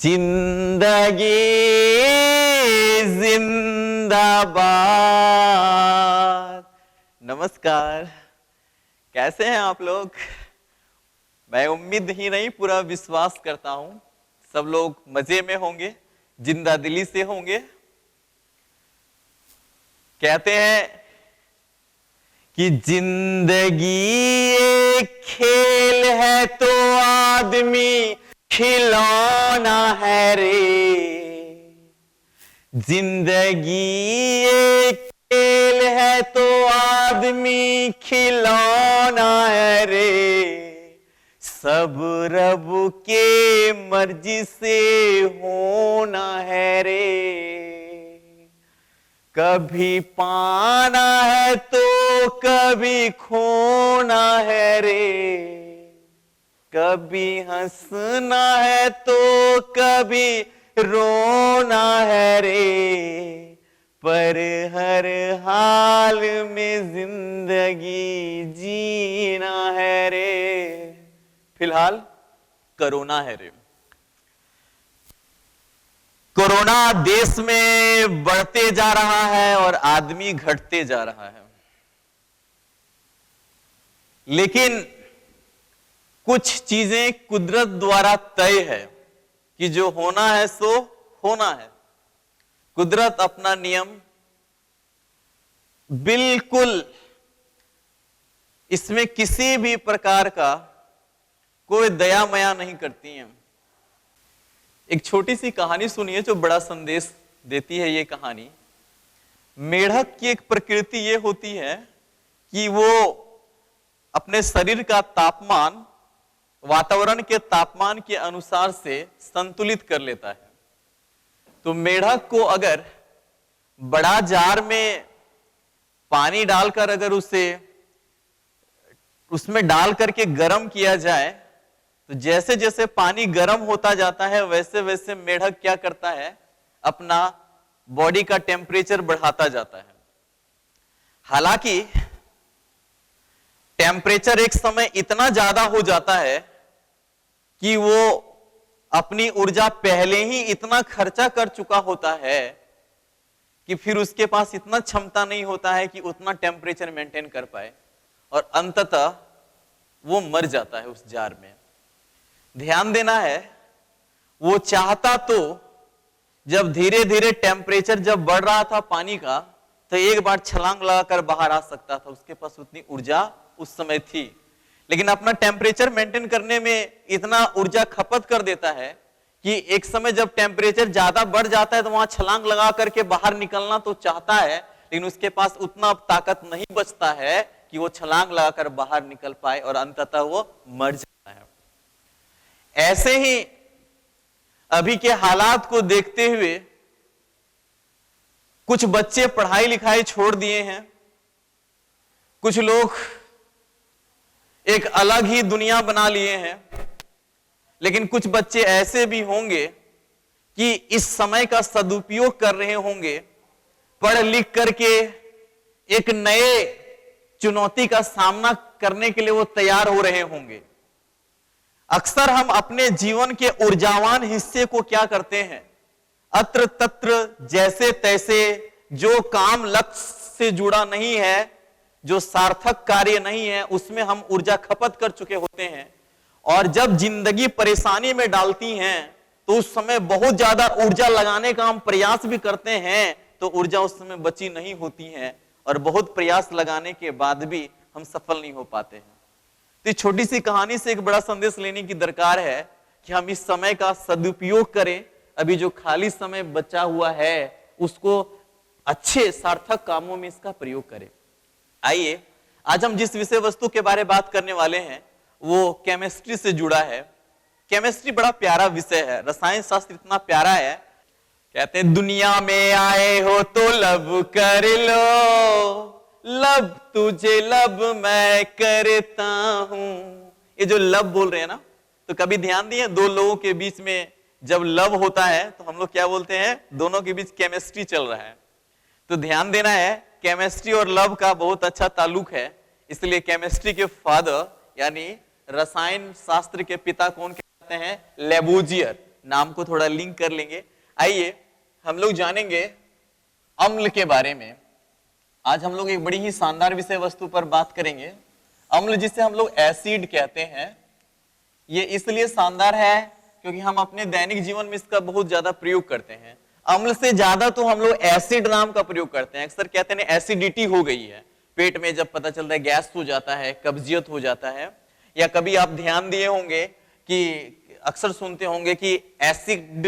जिंदगी जिंदाबाद। नमस्कार, कैसे हैं आप लोग? मैं उम्मीद ही नहीं पूरा विश्वास करता हूं सब लोग मजे में होंगे, जिंदा दिली से होंगे। कहते हैं कि जिंदगी एक खेल है तो आदमी खिलौना है रे। जिंदगी एक खेल है तो आदमी खिलौना है रे। सब रब के मर्जी से होना है रे। कभी पाना है तो कभी खोना है रे। कभी हंसना है तो कभी रोना है रे। पर हर हाल में जिंदगी जीना है रे। फिलहाल कोरोना है रे। कोरोना देश में बढ़ते जा रहा है और आदमी घटते जा रहा है। लेकिन कुछ चीजें कुदरत द्वारा तय है कि जो होना है सो होना है। कुदरत अपना नियम बिल्कुल, इसमें किसी भी प्रकार का कोई दया मया नहीं करती है। एक छोटी सी कहानी सुनिए जो बड़ा संदेश देती है। ये कहानी, मेढक की एक प्रकृति ये होती है कि वो अपने शरीर का तापमान वातावरण के तापमान के अनुसार से संतुलित कर लेता है। तो मेढक को अगर बड़ा जार में पानी डालकर अगर उसमें डाल करके गर्म किया जाए तो जैसे जैसे पानी गर्म होता जाता है वैसे वैसे मेढक क्या करता है, अपना बॉडी का टेम्परेचर बढ़ाता जाता है। हालांकि टेम्परेचर एक समय इतना ज्यादा हो जाता है कि वो अपनी ऊर्जा पहले ही इतना खर्चा कर चुका होता है कि फिर उसके पास इतना क्षमता नहीं होता है कि उतना टेम्परेचर मेंटेन कर पाए और अंततः वो मर जाता है उस जार में। ध्यान देना है, वो चाहता तो जब धीरे धीरे टेम्परेचर जब बढ़ रहा था पानी का तो एक बार छलांग लगाकर बाहर आ सकता था, उसके पास उतनी ऊर्जा उस समय थी। लेकिन अपना टेम्परेचर मेंटेन करने में इतना ऊर्जा खपत कर देता है कि एक समय जब टेम्परेचर ज्यादा बढ़ जाता है तो वहां छलांग लगा करके बाहर निकलना तो चाहता है, लेकिन उसके पास उतना ताकत नहीं बचता है कि वो छलांग लगाकर बाहर निकल पाए और अंततः वो मर जाता है। ऐसे ही अभी के हालात को देखते हुए कुछ बच्चे पढ़ाई लिखाई छोड़ दिए हैं। कुछ लोग एक अलग ही दुनिया बना लिए हैं। लेकिन कुछ बच्चे ऐसे भी होंगे कि इस समय का सदुपयोग कर रहे होंगे, पढ़ लिख करके एक नए चुनौती का सामना करने के लिए वो तैयार हो रहे होंगे। अक्सर हम अपने जीवन के ऊर्जावान हिस्से को क्या करते हैं, अत्र तत्र जैसे तैसे जो काम लक्ष्य से जुड़ा नहीं है, जो सार्थक कार्य नहीं है, उसमें हम ऊर्जा खपत कर चुके होते हैं। और जब जिंदगी परेशानी में डालती हैं तो उस समय बहुत ज्यादा ऊर्जा लगाने का हम प्रयास भी करते हैं तो ऊर्जा उस समय बची नहीं होती है और बहुत प्रयास लगाने के बाद भी हम सफल नहीं हो पाते हैं। तो छोटी सी कहानी से एक बड़ा संदेश लेने की दरकार है कि हम इस समय का सदुपयोग करें। अभी जो खाली समय बचा हुआ है उसको अच्छे सार्थक कामों में इसका प्रयोग करें। आइए, आज हम जिस विषय वस्तु के बारे में बात करने वाले हैं वो केमिस्ट्री से जुड़ा है। केमिस्ट्री बड़ा प्यारा विषय है, रसायन शास्त्र इतना प्यारा है। कहते हैं दुनिया में आए हो तो लब कर लो, लब तुझे लब मैं करता हूं। ये जो लब बोल रहे हैं ना, तो कभी ध्यान दिए दो लोगों के बीच में जब लब होता है तो हम लोग क्या बोलते हैं, दोनों के बीच केमिस्ट्री चल रहा है। तो ध्यान देना है, केमिस्ट्री और लव का बहुत अच्छा ताल्लुक है। इसलिए केमिस्ट्री के फादर यानी रसायन शास्त्र के पिता कौन कहते हैं, लेबोजियर। नाम को थोड़ा लिंक कर लेंगे। आइए हम लोग जानेंगे अम्ल के बारे में। आज हम लोग एक बड़ी ही शानदार विषय वस्तु पर बात करेंगे। अम्ल जिसे हम लोग एसिड कहते हैं, ये इसलिए शानदार है क्योंकि हम अपने दैनिक जीवन में इसका बहुत ज्यादा प्रयोग करते हैं। अम्ल से ज्यादा तो हम लोग एसिड नाम का प्रयोग करते हैं। अक्सर कहते हैं एसिडिटी हो गई है पेट में, जब पता चलता है गैस हो जाता है, कब्जियत हो जाता है। या कभी आप ध्यान दिए होंगे कि अक्सर सुनते होंगे कि एसिड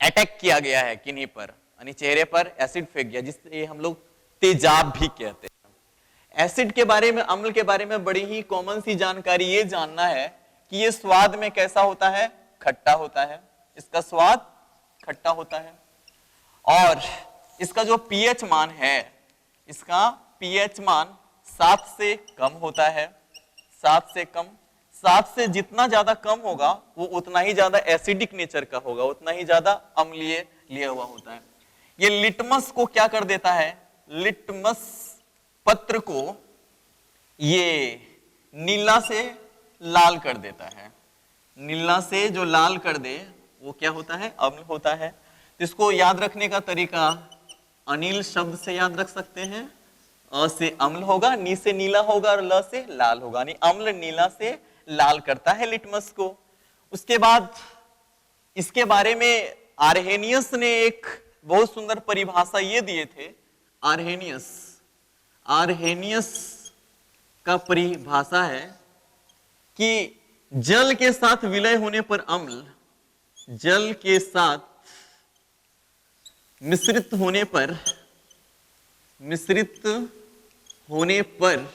अटैक किया गया है किन्हीं पर, यानी चेहरे पर एसिड फेंक गया, जिससे हम लोग तेजाब भी कहते हैं। एसिड के बारे में, अम्ल के बारे में बड़ी ही कॉमन सी जानकारी ये जानना है कि ये स्वाद में कैसा होता है, खट्टा होता है। इसका स्वाद खट्टा होता है और इसका जो पीएच मान है, इसका पीएच मान 7 से कम होता है। 7 से कम, 7 से जितना ज्यादा कम होगा वो उतना ही ज्यादा एसिडिक नेचर का होगा, उतना ही ज्यादा अम्लीय लिया हुआ होता है। ये लिटमस को क्या कर देता है, लिटमस पत्र को ये नीला से लाल कर देता है। नीला से जो लाल कर दे वो क्या होता है, अम्ल होता है। तो इसको याद रखने का तरीका अनिल शब्द से याद रख सकते हैं। अ से अम्ल होगा, नी से नीला होगा और ल से लाल होगा, यानी अम्ल नीला से लाल करता है लिटमस को। उसके बाद इसके बारे में आर्हेनियस ने एक बहुत सुंदर परिभाषा ये दिए थे। आर्हेनियस का परिभाषा है कि जल के साथ विलय होने पर अम्ल, जल के साथ मिश्रित होने पर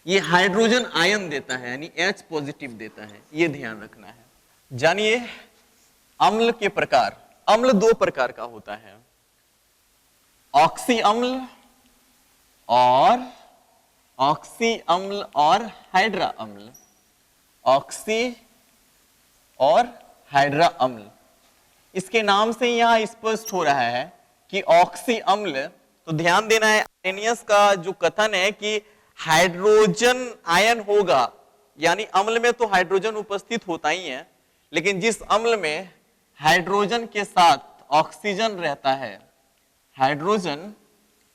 ये हाइड्रोजन आयन देता है, यानी H पॉजिटिव देता है। ये ध्यान रखना है। जानिए अम्ल के प्रकार। अम्ल 2 प्रकार का होता है, ऑक्सी अम्ल और हाइड्रा अम्ल। ऑक्सी और हाइड्रा अम्ल, इसके नाम से यहां स्पष्ट हो रहा है कि ऑक्सी अम्ल, तो ध्यान देना है आर्हेनियस का जो कथन है कि हाइड्रोजन आयन होगा, यानी अम्ल में तो हाइड्रोजन उपस्थित होता ही है, लेकिन जिस अम्ल में हाइड्रोजन के साथ ऑक्सीजन रहता है, हाइड्रोजन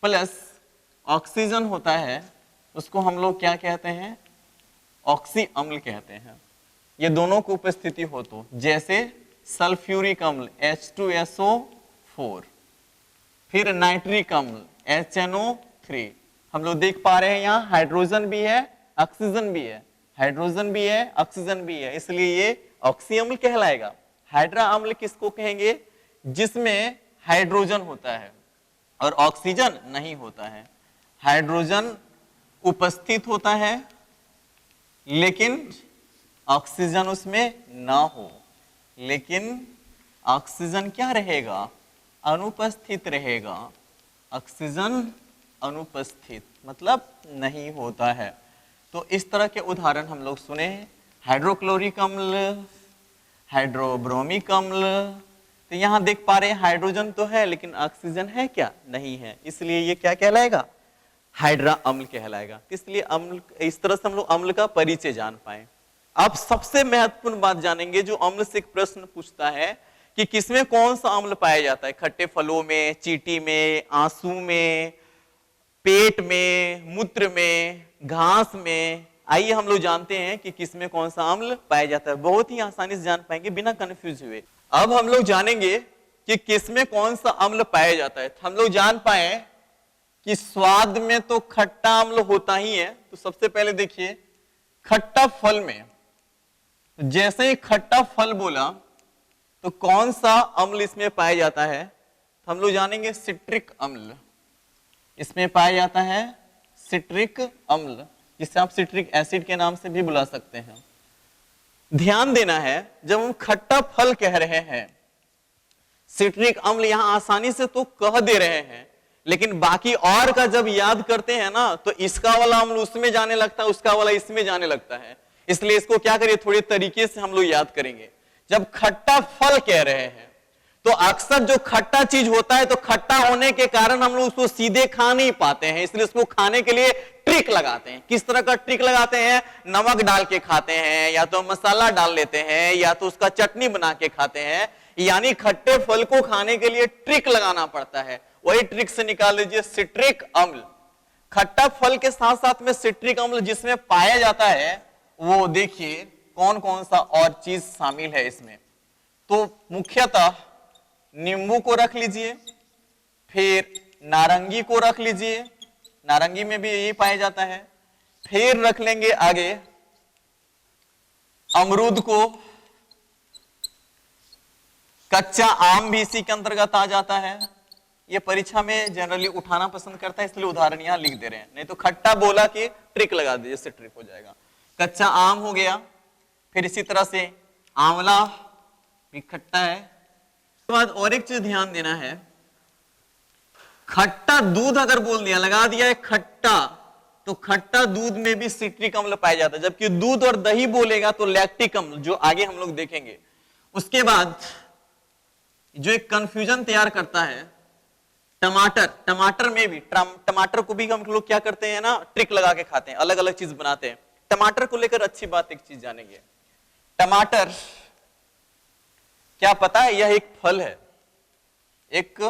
प्लस ऑक्सीजन होता है, उसको हम लोग क्या कहते हैं, ऑक्सी अम्ल कहते हैं। ये दोनों की उपस्थिति हो तो, जैसे सल्फ्यूरिक अम्ल H2SO4, फिर नाइट्रिक अम्ल HNO3। हम लोग देख पा रहे हैं यहाँ हाइड्रोजन भी है, ऑक्सीजन भी है, हाइड्रोजन भी है, ऑक्सीजन भी है, इसलिए ये ऑक्सी अम्ल कहलाएगा। हाइड्रा अम्ल किसको कहेंगे, जिसमें हाइड्रोजन होता है और ऑक्सीजन नहीं होता है। हाइड्रोजन उपस्थित होता है लेकिन ऑक्सीजन उसमें ना हो, लेकिन ऑक्सीजन क्या रहेगा, अनुपस्थित रहेगा। ऑक्सीजन अनुपस्थित मतलब नहीं होता है। तो इस तरह के उदाहरण हम लोग सुने हैं, हाइड्रोक्लोरिक अम्ल, हाइड्रोब्रोमिक अम्ल। तो यहां देख पा रहे हैं हाइड्रोजन तो है लेकिन ऑक्सीजन है क्या, नहीं है, इसलिए ये क्या कहलाएगा, हाइड्रा अम्ल कहलाएगा। इसलिए अम्ल, इस तरह से हम लोग अम्ल का परिचय जान पाए। अब सबसे महत्वपूर्ण बात जानेंगे, जो अम्ल से एक प्रश्न पूछता है कि किसमें कौन सा अम्ल पाया जाता है, खट्टे फलों में, चींटी में, आंसू में, पेट में, मूत्र में, घास में। आइए हम लोग जानते हैं कि किसमें कौन सा अम्ल पाया जाता है, बहुत ही आसानी से जान पाएंगे बिना कंफ्यूज हुए। अब हम लोग जानेंगे कि किसमें कौन सा अम्ल पाया जाता है। हम लोग जान पाए कि स्वाद में तो खट्टा अम्ल होता ही है। तो सबसे पहले देखिए खट्टा फल में, जैसे ही खट्टा फल बोला तो कौन सा अम्ल इसमें पाया जाता है, तो हम लोग जानेंगे सिट्रिक अम्ल। इसमें पाया जाता है सिट्रिक अम्ल, जिसे आप सिट्रिक एसिड के नाम से भी बुला सकते हैं। ध्यान देना है, जब हम खट्टा फल कह रहे हैं, सिट्रिक अम्ल यहां आसानी से तो कह दे रहे हैं, लेकिन बाकी और का जब याद करते हैं ना, तो इसका वाला अम्ल उसमें जाने लगता है, उसका वाला इसमें जाने लगता है। इसलिए इसको क्या करिए, थोड़े तरीके से हम लोग याद करेंगे। जब खट्टा फल कह रहे हैं तो अक्सर जो खट्टा चीज होता है तो खट्टा होने के कारण हम लोग उसको सीधे खा नहीं पाते हैं, इसलिए उसको खाने के लिए ट्रिक लगाते हैं। किस तरह का ट्रिक लगाते हैं? नमक डाल के खाते हैं, या तो मसाला डाल लेते हैं, या तो उसका चटनी बना के खाते हैं। यानी खट्टे फल को खाने के लिए ट्रिक लगाना पड़ता है। वही ट्रिक से निकाल लीजिए सिट्रिक अम्ल। खट्टा फल के साथ साथ में सिट्रिक अम्ल जिसमें पाया जाता है, वो देखिए कौन कौन सा और चीज शामिल है इसमें। तो मुख्यतः नींबू को रख लीजिए, फिर नारंगी को रख लीजिए, नारंगी में भी यही पाया जाता है। फिर रख लेंगे आगे अमरूद को, कच्चा आम भी इसी के अंतर्गत आ जाता है। ये परीक्षा में जनरली उठाना पसंद करता है, इसलिए उदाहरण यहां लिख दे रहे हैं, नहीं तो खट्टा बोला कि ट्रिक लगा दीजिए, इससे ट्रिक हो जाएगा। कच्चा आम हो गया, फिर इसी तरह से आंवला भी खट्टा है। उसके बाद और एक चीज ध्यान देना है, खट्टा दूध अगर बोल दिया, लगा दिया है खट्टा, तो खट्टा दूध में भी सिट्रिक अम्ल पाया जाता है। जबकि दूध और दही बोलेगा तो लैक्टिक अम्ल, जो आगे हम लोग देखेंगे। उसके बाद जो एक कंफ्यूजन तैयार करता है टमाटर, टमाटर में भी, टमाटर को भी हम लोग क्या करते हैं ना, ट्रिक लगा के खाते हैं, अलग अलग चीज बनाते हैं। टमाटर को लेकर अच्छी बात एक चीज जानेंगे, टमाटर क्या पता है, यह एक फल है, एक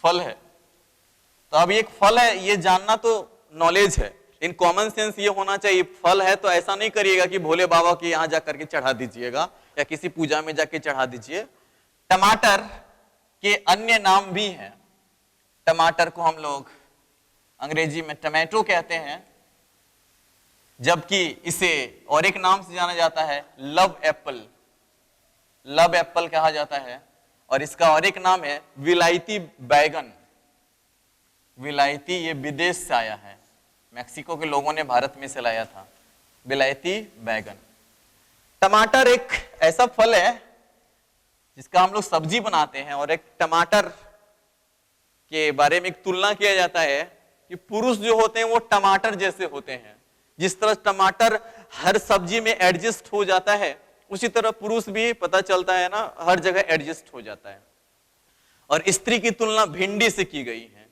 फल है। तो अब एक फल है, ये जानना तो नॉलेज है, इन कॉमन सेंस ये होना चाहिए। फल है तो ऐसा नहीं करिएगा कि भोले बाबा के यहां जाकर के चढ़ा दीजिएगा या किसी पूजा में जाके चढ़ा दीजिए। टमाटर के अन्य नाम भी हैं। टमाटर को हम लोग अंग्रेजी में टमेटो कहते हैं, जबकि इसे और एक नाम से जाना जाता है लव एप्पल, लव एप्पल कहा जाता है। और इसका और एक नाम है विलायती बैगन। विलायती ये विदेश से आया है, मैक्सिको के लोगों ने भारत में से लाया था, विलायती बैगन। टमाटर एक ऐसा फल है जिसका हम लोग सब्जी बनाते हैं, और एक टमाटर के बारे में एक तुलना किया जाता है कि पुरुष जो होते हैं वो टमाटर जैसे होते हैं। जिस तरह टमाटर हर सब्जी में एडजस्ट हो जाता है, उसी तरह पुरुष भी पता चलता है ना, हर जगह एडजस्ट हो जाता है। और स्त्री की तुलना भिंडी से की गई है।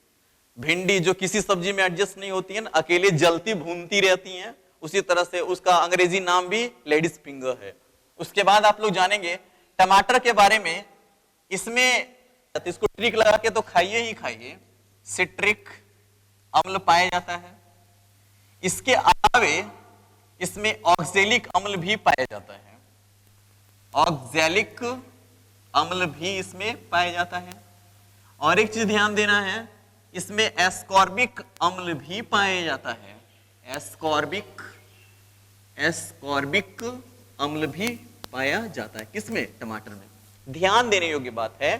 भिंडी जो किसी सब्जी में एडजस्ट नहीं होती है ना, अकेले जलती भूनती रहती हैं, उसी तरह से उसका अंग्रेजी नाम भी लेडीज फिंगर है। उसके बाद आप लोग जानेंगे टमाटर के बारे में, इसमें इसको ट्रिक लगा के तो खाइए ही खाइए, सिट्रिक अम्ल पाया जाता है। इसके अलावे इसमें ऑक्जेलिक अम्ल भी पाया जाता है, ऑक्जेलिक अम्ल भी इसमें पाया जाता है। और एक चीज ध्यान देना है, इसमें एस्कॉर्बिक अम्ल भी पाया जाता है, एस्कॉर्बिक अम्ल भी पाया जाता है। किसमें? टमाटर में। ध्यान देने योग्य बात है,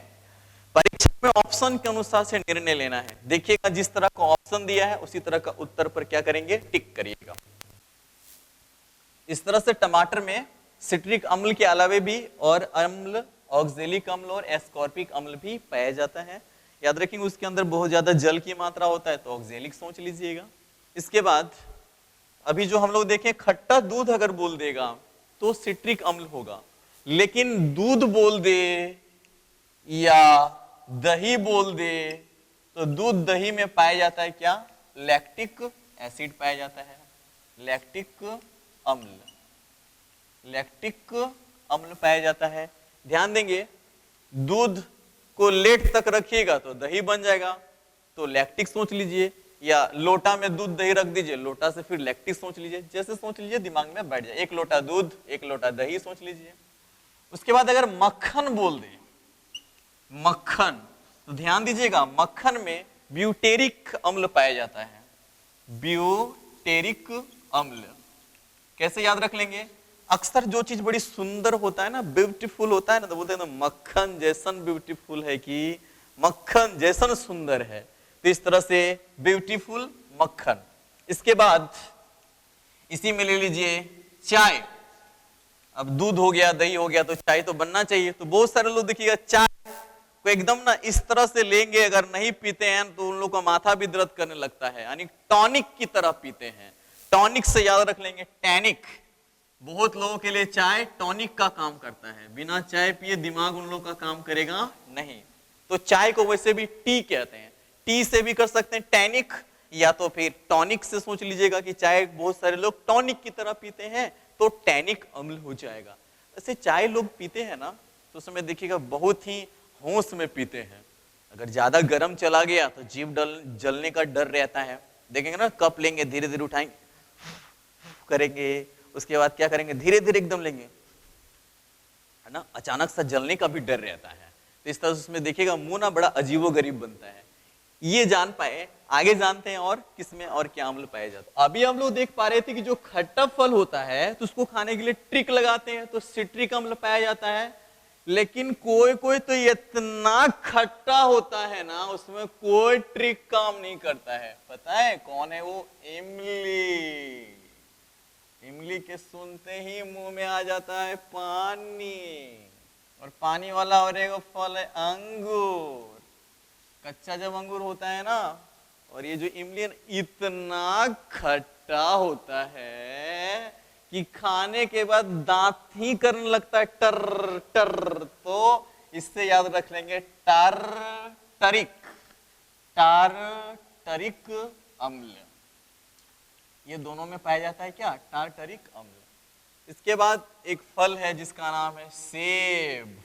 परीक्षा में ऑप्शन के अनुसार से निर्णय लेना है। देखिएगा जिस तरह का ऑप्शन दिया है उसी तरह का उत्तर पर क्या करेंगे, टिक करिएगा। इस तरह से टमाटर में सिट्रिक अम्ल के अलावे भी और अम्ल, ऑक्जेलिक अम्ल और एस्कॉर्बिक अम्ल भी पाया जाता है। याद रखेंगे उसके अंदर बहुत ज्यादा जल की मात्रा होता है, तो ऑक्जेलिक सोच लीजिएगा। इसके बाद अभी जो हम लोग देखें, खट्टा दूध अगर बोल देगा तो सिट्रिक अम्ल होगा, लेकिन दूध बोल दे या दही बोल दे तो दूध दही में पाया जाता है क्या, लैक्टिक एसिड पाया जाता है, लैक्टिक अम्ल, लैक्टिक अम्ल पाया जाता है। ध्यान देंगे, दूध को लेट तक रखिएगा तो दही बन जाएगा, तो लैक्टिक सोच लीजिए, या लोटा में दूध दही रख दीजिए, लोटा से फिर लैक्टिक सोच लीजिए, जैसे सोच लीजिए दिमाग में बैठ जाए। एक लोटा दूध एक लोटा दही सोच लीजिए। उसके बाद अगर मक्खन बोल दे, मक्खन, तो ध्यान दीजिएगा मक्खन में ब्यूटेरिक अम्ल पाया जाता है, ब्यूटेरिक अम्ल। कैसे याद रख लेंगे, अक्सर जो चीज बड़ी सुंदर होता है ना, ब्यूटीफुल होता है ना, तो बोलते हैं ना मक्खन जैसन ब्यूटीफुल है कि मक्खन जैसन सुंदर है, तो इस तरह से ब्यूटीफुल मक्खन। इसके बाद इसी में ले लीजिए चाय। अब दूध हो गया, दही हो गया, तो चाय तो बनना चाहिए। तो बहुत सारे लोग देखिएगा चाय को एकदम ना इस तरह से लेंगे, अगर नहीं पीते हैं तो उन लोगों का माथा भी दर्द करने लगता है, यानी टॉनिक की तरह पीते हैं। टॉनिक से याद रख लेंगे, टैनिक। बहुत लोगों के लिए चाय टॉनिक का काम करता है, बिना चाय पिए दिमाग उन लोगों का काम करेगा नहीं। तो चाय को वैसे भी टी कहते हैं, टी से भी कर सकते हैं टैनिक, या तो फिर टॉनिक से सोच लीजिएगा कि चाय बहुत सारे लोग टॉनिक की तरह पीते हैं तो टैनिक अम्ल हो जाएगा। ऐसे चाय लोग पीते हैं ना तो उसमें देखिएगा बहुत ही होश में पीते हैं। अगर ज्यादा गर्म चला गया तो जीभ जलने का डर रहता है। देखेंगे ना, कप लेंगे, धीरे धीरे उठाएंगे, करेंगे, उसके बाद क्या करेंगे, धीरे धीरे एकदम लेंगे, है ना, अचानक सा जलने का भी डर रहता है। तो इस तरह से उसमें देखिएगा मुंह ना बड़ा अजीबोगरीब बनता है। ये जान पाए, आगे जानते हैं और किसमें और क्या अम्ल पाया जाता है। अभी हम लोग देख पा रहे थे कि जो खट्टा फल होता है तो उसको खाने के लिए ट्रिक लगाते हैं तो सिट्रिक अम्ल पाया जाता है। लेकिन कोई कोई तो इतना खट्टा होता है ना, उसमें कोई ट्रिक काम नहीं करता है। पता है कौन है वो? इमली। इमली के सुनते ही मुंह में आ जाता है पानी। और पानी वाला और एक फल है अंगूर। कच्चा जब अंगूर होता है ना, और ये जो इमली है इतना खट्टा होता है कि खाने के बाद दांत ही करने लगता है टर टर। तो इससे याद रख लेंगे टारटरिक, टारटरिक अम्ल। ये दोनों में पाया जाता है क्या? टारटरिक अम्ल। इसके बाद एक फल है जिसका नाम है सेब।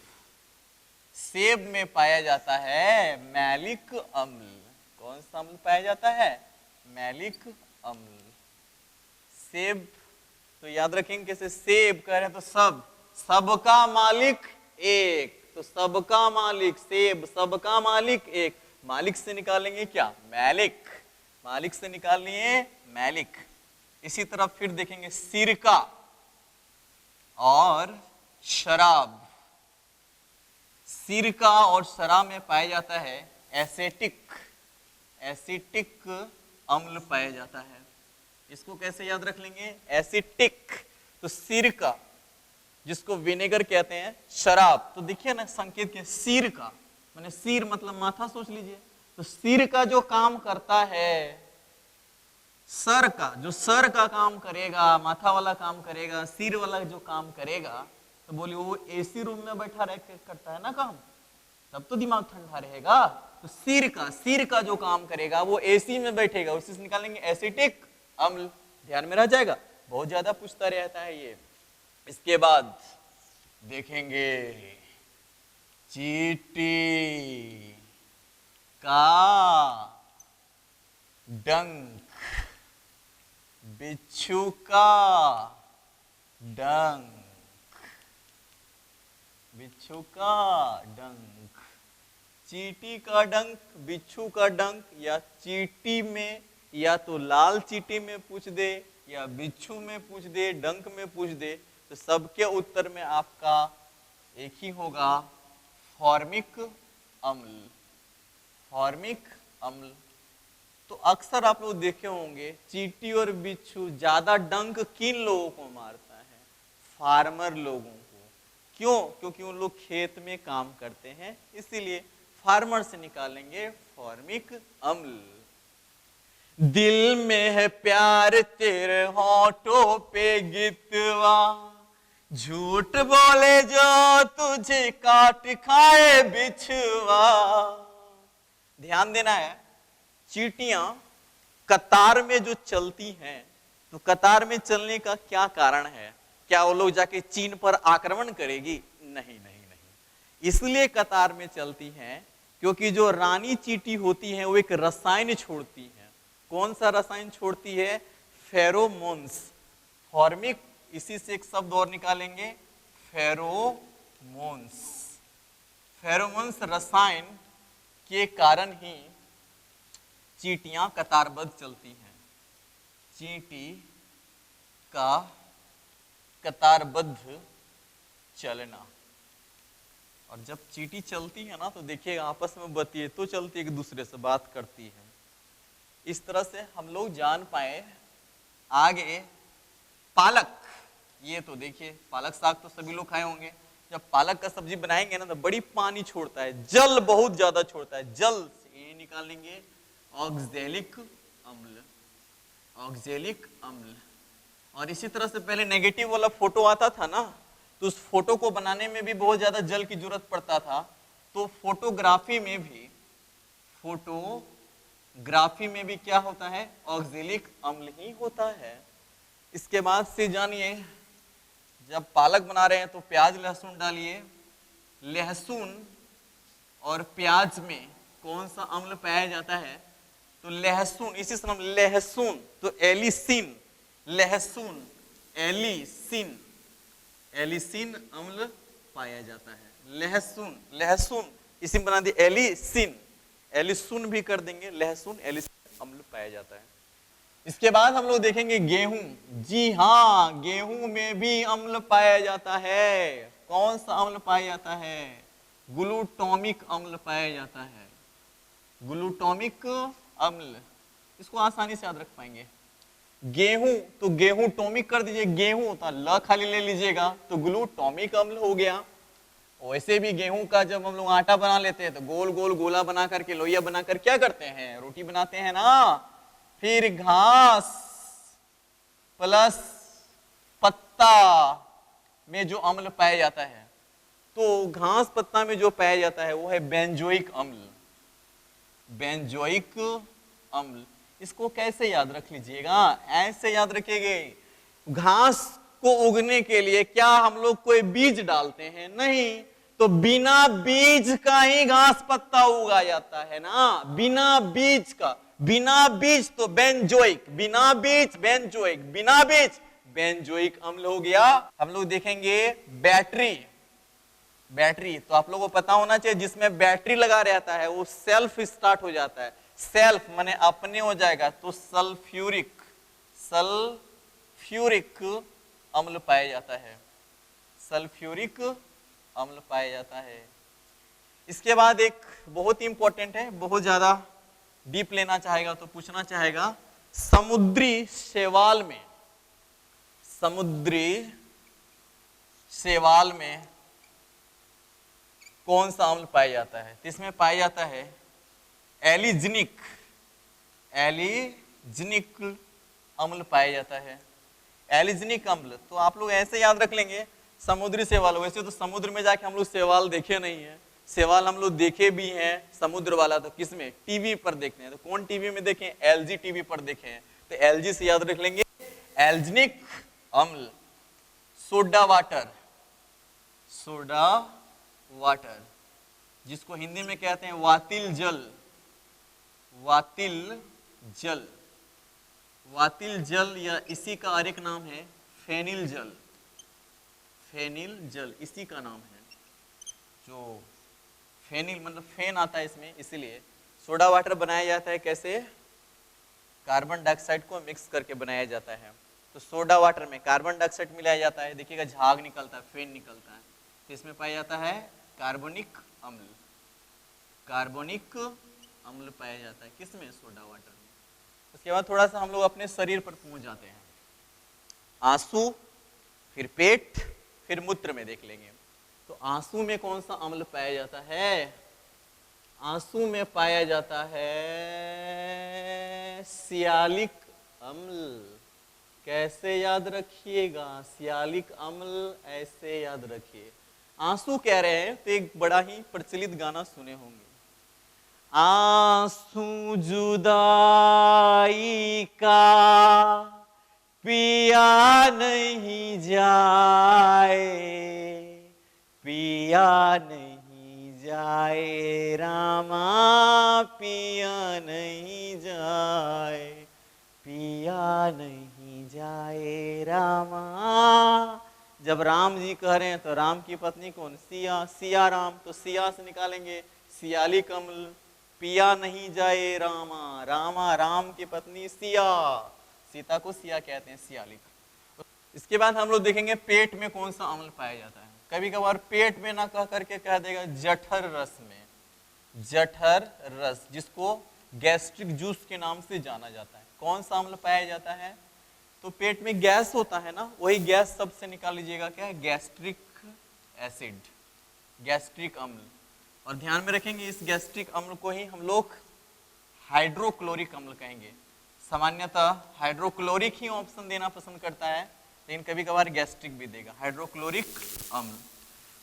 सेब में पाया जाता है मैलिक अम्ल। कौन सा अम्ल पाया जाता है? मैलिक अम्ल। सेब तो याद रखेंगे कैसे? सेब कह रहे हैं तो सब, सबका मालिक एक, तो सबका मालिक सेब, सबका मालिक एक। मालिक से निकालेंगे क्या? मैलिक। मालिक से निकाल लिए मैलिक। इसी तरह फिर देखेंगे सिरका और शराब। सिरका और शराब में पाया जाता है एसिटिक, एसिटिक अम्ल पाया जाता है। इसको कैसे याद रख लेंगे? एसिटिक। तो सिरका जिसको विनेगर कहते हैं, शराब तो देखिए ना संकेत के सिर का, मैंने सिर मतलब माथा सोच लीजिए। तो सिर का जो काम करता है, सर का जो सर का काम करेगा, माथा वाला काम करेगा, सिर वाला जो काम करेगा, तो बोलिए वो एसी रूम में बैठा रह करता है ना काम, तब तो दिमाग ठंडा रहेगा। तो सिर का जो काम करेगा वो एसी में बैठेगा, उसी से निकालेंगे एसिटिक अम्ल। ध्यान में रह जाएगा, बहुत ज्यादा पूछता रहता है ये। इसके बाद देखेंगे चींटी का डंक, बिच्छू का डंक, बिच्छू का डंक, चींटी का डंक, बिच्छू का डंक, या चींटी में या तो लाल चींटी में पूछ दे या बिच्छू में पूछ दे, डंक में पूछ दे, तो सबके उत्तर में आपका एक ही होगा, फॉर्मिक अम्ल। फॉर्मिक अम्ल। तो अक्सर आप लोग देखे होंगे चींटी और बिच्छू ज्यादा डंक किन लोगों को मारता है? फार्मर लोगों को। क्यों? क्योंकि उन लोग खेत में काम करते हैं, इसीलिए फार्मर से निकालेंगे फॉर्मिक अम्ल। दिल में है प्यार तेरे होठों पे गितवा, झूठ बोले जो तुझे काट खाए बिछुआ। ध्यान देना है, चींटियां कतार में जो चलती हैं, तो कतार में चलने का क्या कारण है? क्या वो लोग जाके चीन पर आक्रमण करेगी? नहीं नहीं नहीं। इसलिए कतार में चलती हैं क्योंकि जो रानी चींटी होती है वो एक रसायन छोड़ती है। कौन सा रसायन छोड़ती है? फेरोमोन्स। फॉर्मिक, इसी से एक शब्द और निकालेंगे, फेरोमोन्स। फेरोमोन्स रसायन के कारण ही चींटियां कतारबद्ध चलती हैं। चींटी का कतारबद्ध चलना। और जब चींटी चलती है ना तो देखिए आपस में बतिए तो चलती है, एक दूसरे से बात करती है। इस तरह से हम लोग जान पाए। आगे पालक, ये तो देखिए पालक साग तो सभी लोग खाए होंगे। जब पालक का सब्जी बनाएंगे ना तो बड़ी पानी छोड़ता है, जल बहुत ज्यादा छोड़ता है। जल से ये निकालेंगे ऑक्जेलिक अम्ल, ऑक्जेलिक अम्ल। और इसी तरह से पहले नेगेटिव वाला फोटो आता था ना, तो उस फोटो को बनाने में भी बहुत ज्यादा जल की जरूरत पड़ता था। तो फोटोग्राफी में भी क्या होता है, ऑक्जेलिक अम्ल ही होता है। इसके बाद से जानिए, जब पालक बना रहे हैं तो प्याज लहसुन डालिए। लहसुन और प्याज में कौन सा अम्ल पाया जाता है, तो लहसुन, इसी से नाम लहसुन, तो एलिसिन, लहसुन एलिसिन अम्ल पाया जाता है। लहसुन इसी में बना दिया एलिसुन भी कर देंगे, लहसुन एलिसिन अम्ल पाया जाता है। इसके बाद हम लोग देखेंगे गेहूं। जी हाँ, गेहूं में भी अम्ल पाया जाता है। कौन सा अम्ल पाया जाता है, ग्लूटामिक अम्ल पाया जाता है। ग्लूटामिक अम्ल, इसको आसानी से याद रख पाएंगे। गेहूं, तो गेहूं टॉमिक कर दीजिए, गेहूं होता ल खाली ले लीजिएगा तो ग्लूटामिक अम्ल हो गया। वैसे भी गेहूं का जब हम लोग आटा बना लेते हैं तो गोल गोल गोला बना करके, लोइया बनाकर क्या करते हैं, रोटी बनाते हैं ना। फिर घास प्लस पत्ता में जो अम्ल पाया जाता है, तो घास पत्ता में जो पाया जाता है वो है बेंजोइक अम्ल। बेंजोइक अम्ल, इसको कैसे याद रख लीजिएगा, ऐसे याद रखिएगा। घास को उगने के लिए क्या हम लोग कोई बीज डालते हैं, नहीं, तो बिना बीज का ही घास पत्ता उगा जाता है ना, बिना बीज का। बिना बीज तो बेंजोइक, बिना बीज बेंजोइक, बिना बीज बेंजोइक अम्ल हो गया। हम लोग देखेंगे बैटरी, तो आप लोगों को पता होना चाहिए, जिसमें बैटरी लगा रहता है वो सेल्फ स्टार्ट हो जाता है। सेल्फ माने अपने हो जाएगा, तो सल्फ्यूरिक अम्ल पाया जाता है, सल्फ्यूरिक अम्ल पाया जाता है। इसके बाद एक बहुत ही इंपॉर्टेंट है, बहुत ज्यादा डीप लेना चाहेगा तो पूछना चाहेगा, समुद्री शैवाल में कौन सा अम्ल पाया जाता है, तो इसमें पाया जाता है एलिजिनिक अम्ल पाया जाता है। एलिजिनिक अम्ल, तो आप लोग ऐसे याद रख लेंगे, समुद्री शैवाल। वैसे तो समुद्र में जाके हम लोग शैवाल देखे नहीं है, शैवाल हम लोग देखे भी हैं समुद्र वाला तो किसमें, टीवी पर देखते हैं। तो कौन टीवी में देखें, एलजी टीवी पर देखे हैं, तो एलजी से याद रख लेंगे एल्जिनिक अम्ल। सोडा वाटर, जिसको हिंदी में कहते हैं वातिल जल, या इसी का और एक नाम है फेनिल जल, इसी का नाम है। जो फेनिल मतलब फेन आता है इसमें, इसीलिए सोडा वाटर बनाया जाता है। कैसे, कार्बन डाइऑक्साइड को मिक्स करके बनाया जाता है। तो सोडा वाटर में कार्बन डाइऑक्साइड मिलाया जाता है, देखिएगा झाग निकलता है, फेन निकलता है, तो इसमें पाया जाता है कार्बोनिक अम्ल पाया जाता है, किसमें, सोडा वाटर में। उसके बाद थोड़ा सा हम लोग अपने शरीर पर पहुंच जाते हैं, आंसू, फिर पेट, फिर मूत्र में देख लेंगे। तो आंसू में कौन सा अम्ल पाया जाता है, आंसू में पाया जाता है सियालिक अम्ल। कैसे याद रखिएगा, सियालिक अम्ल ऐसे याद रखिए। आंसू कह रहे हैं तो एक बड़ा ही प्रचलित गाना सुने होंगे, आंसू जुदाई का पिया नहीं जाए रामा, पिया नहीं जाए रामा। जब राम जी कह रहे हैं तो राम की पत्नी कौन, सिया राम, तो सिया से निकालेंगे सियालिक अम्ल, पिया नहीं जाए रामा, राम की पत्नी सीता को सिया कहते हैं, सियालिक। इसके बाद हम लोग देखेंगे पेट में कौन सा अम्ल पाया जाता है। कभी कभार पेट में ना कह करके कह देगा जठर रस, जिसको गैस्ट्रिक जूस के नाम से जाना जाता है। कौन सा अम्ल पाया जाता है, तो पेट में गैस होता है ना, वही गैस सबसे निकाल लीजिएगा, क्या है, गैस्ट्रिक एसिड, गैस्ट्रिक अम्ल। और ध्यान में रखेंगे इस गैस्ट्रिक अम्ल को ही हम लोग हाइड्रोक्लोरिक अम्ल कहेंगे। सामान्यतः हाइड्रोक्लोरिक ही ऑप्शन देना पसंद करता है, लेकिन कभी कभार गैस्ट्रिक भी देगा, हाइड्रोक्लोरिक अम्ल।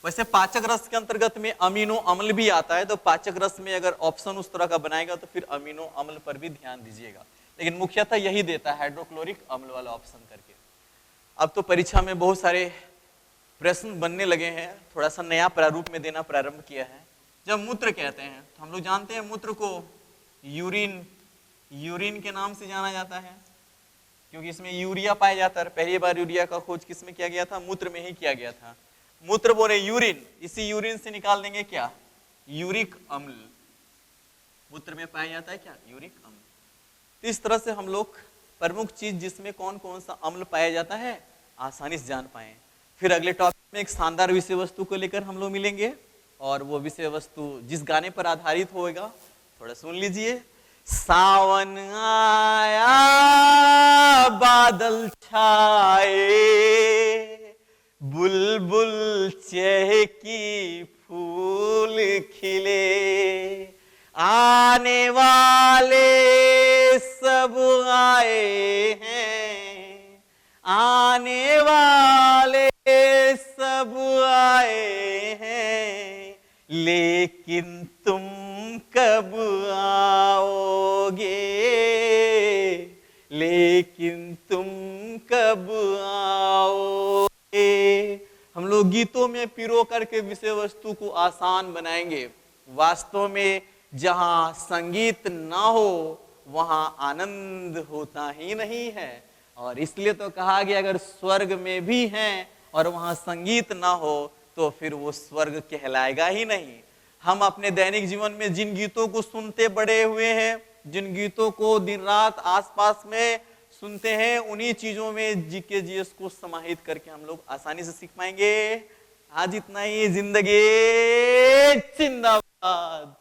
वैसे पाचक रस के अंतर्गत में अमीनो अम्ल भी आता है, तो पाचक रस में अगर ऑप्शन उस तरह का बनाएगा तो फिर अमीनो अम्ल पर भी ध्यान दीजिएगा, लेकिन मुख्यतः यही देता है हाइड्रोक्लोरिक अम्ल वाला ऑप्शन करके। अब तो परीक्षा में बहुत सारे प्रश्न बनने लगे हैं, थोड़ा सा नया प्रारूप में देना प्रारंभ किया है। जब मूत्र कहते हैं तो हम लोग जानते हैं मूत्र को यूरिन के नाम से जाना जाता है, क्योंकि इसमें यूरिया पाया जाता है। पहली बार यूरिया का खोज किसमें किया गया था? मूत्र में ही किया गया था। मूत्र बोले यूरिन, इसी यूरिन से निकाल देंगे क्या? यूरिक अम्ल। मूत्र में पाया जाता है क्या? यूरिक अम्ल। तो इस तरह से हम लोग प्रमुख चीज जिसमें कौन कौन सा अम्ल पाया जाता है आसानी से जान पाए। फिर अगले टॉपिक में एक शानदार विषय वस्तु को लेकर हम लोग मिलेंगे, और वो विषय वस्तु जिस गाने पर आधारित होगा थोड़ा सुन लीजिए। सावन आया बादल छाए, बुलबुल चहकी फूल खिले, आने वाले सब आए हैं, आने वाले सब आए हैं, लेकिन तुम कब आओगे, लेकिन तुम कब आओगे। हम लोग गीतों में पिरो करके विषय वस्तु को आसान बनाएंगे। वास्तव में जहां संगीत ना हो वहां आनंद होता ही नहीं है, और इसलिए तो कहा गया अगर स्वर्ग में भी हैं और वहां संगीत ना हो तो फिर वो स्वर्ग कहलाएगा ही नहीं। हम अपने दैनिक जीवन में जिन गीतों को सुनते बड़े हुए हैं, जिन गीतों को दिन रात आसपास में सुनते हैं, उन्हीं चीजों में जीके जीएस को समाहित करके हम लोग आसानी से सीख पाएंगे। आज इतना ही। जिंदगी जिंदाबाद।